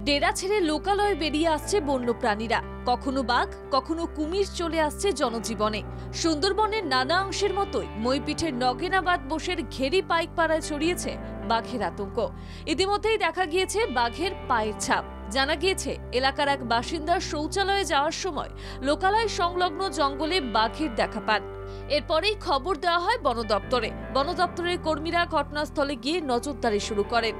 ডেরা ছেড়ে লোকালয়ে বেরিয়ে আসছে বন্যপ্রাণীরা, কখনো বাঘ কখনো কুমির চলে আসছে জনজীবনে। সুন্দরবনের নানা অংশের মতোই মইপিঠের নগেনাবাদ বোসের ঘেরি পাইকপাড়ায় ছড়িয়েছে বাঘের আতঙ্ক। ইতিমধ্যেই দেখা গিয়েছে বাঘের পায়ের ছাপ। জানা গিয়েছে এলাকার এক বাসিন্দা শৌচালয়ে যাওয়ার সময় লোকালয় সংলগ্ন জঙ্গলে বাঘের দেখা পান। এরপরেই খবর দেওয়া হয় বন দপ্তরে। বন দপ্তরের কর্মীরা ঘটনাস্থলে গিয়ে নজরদারি শুরু করেন।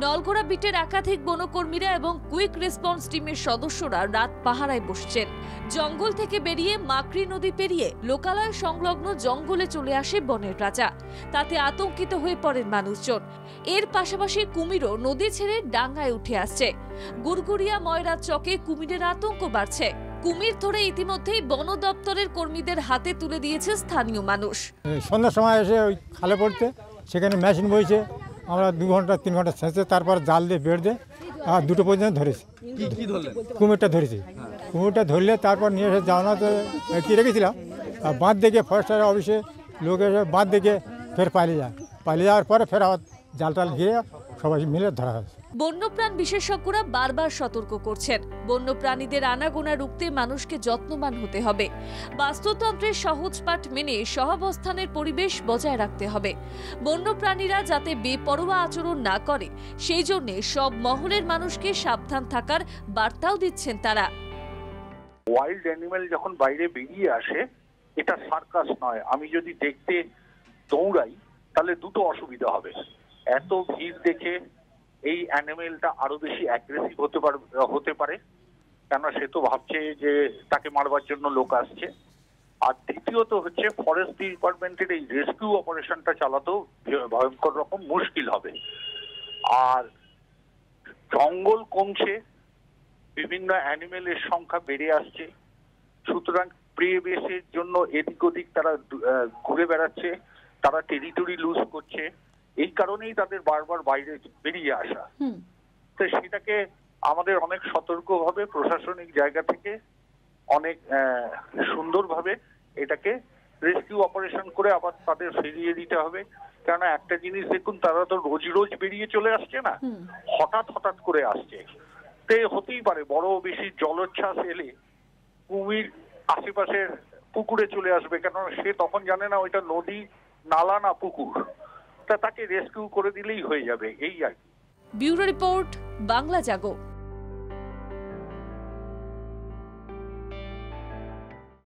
নলগোড়া বিটের একাধিক বনকর্মীরা এবং কুইক রেসপন্স টিমের সদস্যরা রাত পাহারায় বসছেন। জঙ্গল থেকে বেরিয়ে মাকড়ি নদী পেরিয়ে লোকালয় সংলগ্ন জঙ্গলে চলে আসে বনের রাজা। তাতে আতঙ্কিত হয়ে পড়েন মানুষজন। এর পাশাপাশি কুমিরও নদী ছেড়ে ডাঙ্গায় উঠে আসছে। গুড়গুড়িয়া ময়রা চকে কুমিরের আতঙ্ক বাড়ছে। কুমির ধরে ইতিমধ্যেই বন দপ্তরের কর্মীদের হাতে তুলে দিয়েছে স্থানীয় মানুষ। সন্ধ্যার সময় এসে ওই খালে পড়তে, সেখানে মেশিন বইছে, আমরা 2 ঘন্টা 3 ঘন্টা ছেঁচে তারপর জাল দিয়ে বেড় দিয়ে আর 2টো পর্যন্ত ধরেছি। কুমিরটা ধরেছি। কুমিরটা ধরলে তারপর নিয়ে এসে জানাতে কি রেখেছিলাম, আর বাঁধ দেখে ফরেস্টার অফিসে লোক এসে বাঁধ দেখে ফের পালিয়ে যায়। পালিয়ে যাওয়ার পরে ফের আবার জাল টাল গিয়ে সবাই মিলে ধরা হয়েছে। বন্যপ্রাণ বিশেষজ্ঞরা বারবার সতর্ক করছেন, বন্যপ্রাণীদের আনাগোনা রুখতে মানুষকে যত্নবান হতে হবে। বাস্তুতন্ত্রের সহজ পাঠ মেনে সহাবস্থানের পরিবেশ বজায় রাখতে হবে। বন্যপ্রাণীরা যাতে বেপরোয়া আচরণ না করে সেই জন্য সব মহলের মানুষকে সাবধান থাকার বার্তাও দিচ্ছেন তারা। ওয়াইল্ড অ্যানিমেল যখন বাইরে বেরিয়ে আসে, এটা সার্কাস নয়। আমি যদি দেখতে দৌড়াই তাহলে দুটো অসুবিধা হবে। এত ভিড় দেখে এই অ্যানিমেলটা আরো বেশি অ্যাগ্রেসিভ হতে পারে, কেননা সে তো ভাবছে যে তাকে মারবার জন্য লোক আসছে। আর দ্বিতীয়ত হচ্ছে ফরেস্ট ডিপার্টমেন্টের এই রেস্কিউ অপারেশনটা চালাতেও ভয়ঙ্কর রকম মুশকিল হবে। আর জঙ্গল কমছে, বিভিন্ন অ্যানিমেলের সংখ্যা বেড়ে আসছে, সুতরাং প্রে বেসের জন্য এদিক ওদিক তারা ঘুরে বেড়াচ্ছে, তারা টেরিটরি লুজ করছে। এই কারণেই তাদের বারবার বাইরে বেরিয়ে আসা। তো সেটাকে আমাদের অনেক সতর্কভাবে প্রশাসনিক জায়গা থেকে অনেক সুন্দরভাবে এটাকে রেস্কিউ অপারেশন করে আবার তাদের ফিরিয়ে দিতে হবে। কেননা একটা জিনিস দেখুন, তারা তো রোজ রোজ বেরিয়ে চলে আসছে না, হঠাৎ হঠাৎ করে আসছে। তো হতেই পারে বড় বেশি জলোচ্ছ্বাস এলে কুমির আশেপাশের পুকুরে চলে আসবে, কেননা সে তখন জানে না ওইটা নদী, নালা না পুকুর। তাকে রেস্কিউ করে দিলেই হয়ে যাবে, এই আর কি। ব্যুরো রিপোর্ট, বাংলা জাগো।